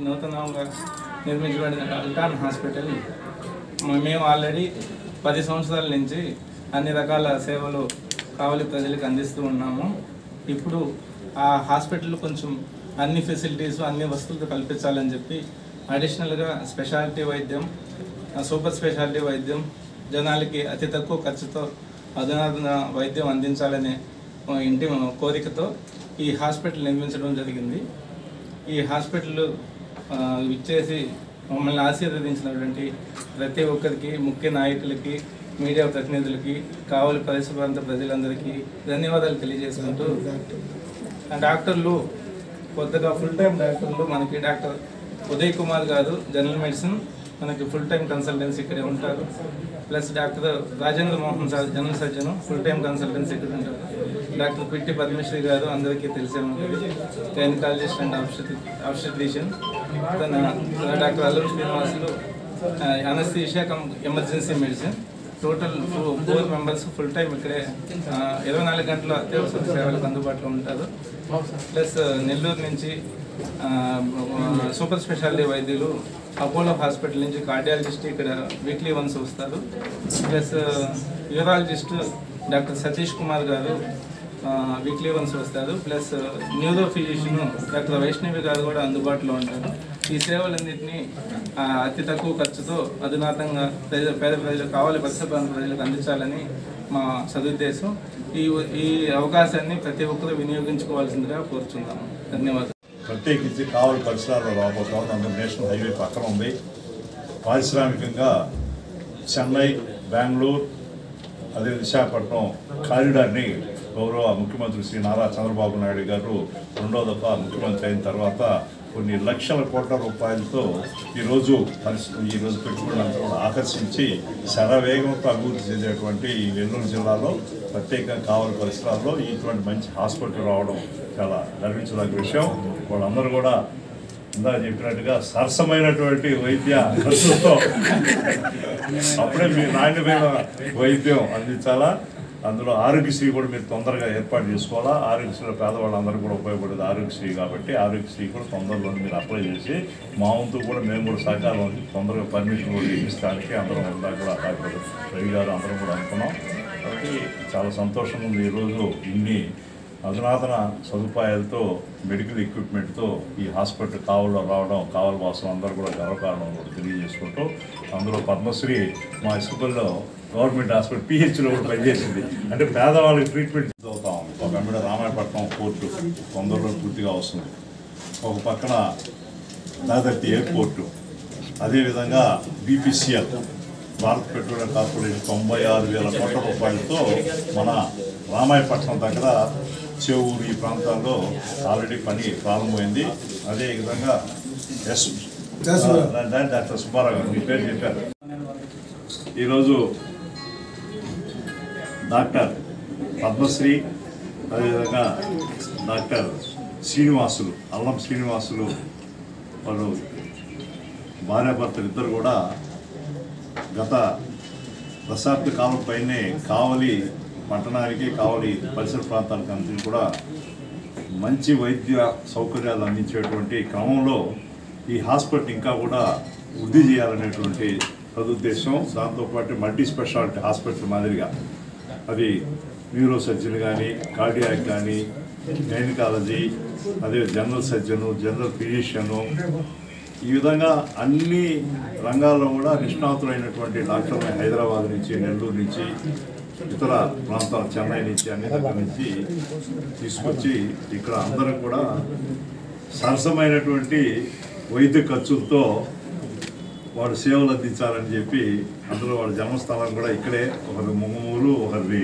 నూతనంగా నిర్మించబడిన అల్టాన్ హాస్పిటల్ మేము ఆల్రెడీ 10 సంవత్సరాల నుంచి అన్ని రకాల సేవలు కావలి ప్రజలకు అందిస్తూ ఉన్నాము. ఇప్పుడు ఆ హాస్పిటల్ కొంచెం అన్ని ఫెసిలిటీస్ అన్ని వస్తువులు కల్పించాలని చెప్పి అడిషనల్గా స్పెషాలిటీ వైద్యం, సూపర్ స్పెషాలిటీ వైద్యం, జనాలకి అతి తక్కువ ఖర్చుతో అధునాతన వైద్యం అందించాలనే ఇంటి కోరికతో ఈ హాస్పిటల్ నిర్మించడం జరిగింది. ఈ హాస్పిటల్ ఇచ్చేసి మమ్మల్ని ఆశీర్వదించినటువంటి ప్రతి ఒక్కరికి, ముఖ్య నాయకులకి, మీడియా ప్రతినిధులకి, కావలి పరిసర ప్రాంత ప్రజలందరికీ ధన్యవాదాలు తెలియజేసుకుంటూ, డాక్టర్లు కొత్తగా ఫుల్ టైం డాక్టర్లు మనకి డాక్టర్ ఉదయ్ కుమార్ గారు జనరల్ మెడిసిన్ మనకి ఫుల్ టైం కన్సల్టెన్సీ ఇక్కడే ఉంటారు. Plus doctor Rajendra Mohan sir general surgeon full time consultancy ఇక్కడ ఉంటారు. డాక్టర్ పిట్టి పద్మశ్రీ గారు అందరికీ తెలిసే ఉంటుంది, గైనకాలజిస్ట్ అండ్ ఆబ్స్టెట్రిషియన్. డాక్టర్ అల్లం Srinivasulu anaesthesia emergency medicine. Total 4 members full time ఇక్కడే 24 గంటల అత్యవసర సేవలకు అందుబాటులో ఉంటారు. ప్లస్ నెల్లూరు నుంచి సూపర్ స్పెషాలిటీ వైద్యులు అపోలో హాస్పిటల్ నుంచి కార్డియాలజిస్ట్ ఇక్కడ వీక్లీ వన్స్ వస్తారు. Plus urologist doctor Satish Kumar గారు వీక్లీ వన్స్ వస్తారు. Plus neuro physician doctor Vaishnavi గారు కూడా అందుబాటులో ఉంటారు. ఈ సేవలన్నింటినీ అతి తక్కువ ఖర్చుతో అధునాతంగా పేద ప్రజలకు, కావాలి పరిసర ప్రాంత ప్రజలకు అందించాలని మా సదుద్దేశం. ఈ అవకాశాన్ని ప్రతి ఒక్కరూ వినియోగించుకోవాల్సిందిగా కోరుచున్నాము. ధన్యవాదాలు. ప్రత్యేకించి కావలి పరిసరాల్లో రాబోతాం. అందులో నేషనల్ హైవే పక్కన ఉంది. పారిశ్రామికంగా చెన్నై, బెంగళూరు, అదే విశాఖపట్నం కారిడార్ని గౌరవ ముఖ్యమంత్రి శ్రీ నారా చంద్రబాబు నాయుడు గారు 2వ దఫా ముఖ్యమంత్రి అయిన తర్వాత కొన్ని లక్షల కోట్ల రూపాయలతో ఈరోజు పెట్టుబడులంతా కూడా ఆకర్షించి శరవేగంతో అభివృద్ధి చెందేటువంటి ఈ నెల్లూరు జిల్లాలో ప్రత్యేకంగా కావలి పరిసరాల్లో ఇటువంటి మంచి హాస్పిటల్ రావడం చాలా గర్వించదగ్గ విషయం. వాళ్ళందరూ కూడా ఇందాక చెప్పినట్టుగా సరసమైనటువంటి వైద్య ఖర్చులతో అప్పుడే మీరు నాణ్యమైన వైద్యం అందించాలా. అందులో ఆరోగ్యశ్రీ కూడా మీరు తొందరగా ఏర్పాటు చేసుకోవాలా. ఆరోగ్యశ్రీలో పేదవాళ్ళందరూ కూడా ఉపయోగపడేది ఆరోగ్యశ్రీ కాబట్టి ఆరోగ్యశ్రీ కూడా తొందరలో మీరు అప్లై చేసి మా వంతు కూడా మేము కూడా సహకారం తొందరగా పర్మిషన్ కూడా ఇప్పించడానికి అందరం ఇందాక కూడా డాక్టర్ రవి గారు అందరం కూడా అనుకున్నాం. కాబట్టి చాలా సంతోషంగా ఉంది. ఈరోజు ఇన్ని అధునాతన సదుపాయాలతో, మెడికల్ ఎక్విప్మెంట్తో ఈ హాస్పిటల్ కావలిలో రావడం కావలి వాసులు అందరూ కూడా గర్వకారణం కూడా తెలియజేసుకుంటూ, అందులో పద్మశ్రీ మా ఇసుకల్లో గవర్నమెంట్ హాస్పిటల్ పిహెచ్లో కూడా పనిచేసింది. అంటే పేదవాళ్ళకి ట్రీట్మెంట్ అవుతా ఉంది. ఒక అమ్మిడ రామాయపట్నం కోర్టు తొందరలో పూర్తిగా వస్తుంది. ఒక పక్కన దాదర్తి ఎయిర్పోర్టు, అదేవిధంగా బీపీసీఎల్ భారత పెట్రోలియం కార్పొరేషన్ 96,000 కోట్ల రూపాయలతో మన రామాయపట్నం దగ్గర చెవురు ఈ ప్రాంతాల్లో ఆల్రెడీ పని ప్రారంభమైంది. అదేవిధంగా డాక్టర్ సుబ్బారావు గారు మీ పేరు చెప్పారు. ఈరోజు డాక్టర్ పద్మశ్రీ, అదేవిధంగా డాక్టర్ శ్రీనివాసులు, అల్లం శ్రీనివాసులు వాళ్ళు భార్యాభర్తలు ఇద్దరు కూడా గత దశాబ్ద కాలం పైనే కావలి పట్టణానికి, కావలి పరిసర ప్రాంతాలకు అందరికీ కూడా మంచి వైద్య సౌకర్యాలు అందించేటువంటి క్రమంలో ఈ హాస్పిటల్ ఇంకా కూడా వృద్ధి చేయాలనేటువంటి సదుద్దేశం. దాంతోపాటు మల్టీ స్పెషాలిటీ హాస్పిటల్ మాదిరిగా అది న్యూరో సర్జన్ కానీ, కార్డియాక్ కానీ, గైనకాలజీ, అదే జనరల్ సర్జను, జనరల్ ఫిజిషియను, ఈ విధంగా అన్ని రంగాల్లో కూడా నిష్ణాతులైనటువంటి డాక్టర్లు హైదరాబాద్ నుంచి, నెల్లూరు నుంచి, ఇతర ప్రాంతాల చెన్నై నుంచి, అన్ని దగ్గర నుంచి తీసుకొచ్చి ఇక్కడ అందరూ కూడా సరసమైనటువంటి వైద్య ఖర్చులతో వాడు సేవలు అందించాలని చెప్పి అందులో వాళ్ళ జన్మస్థానం కూడా ఇక్కడే, ఒకరి ముంగమూరు, ఒకరి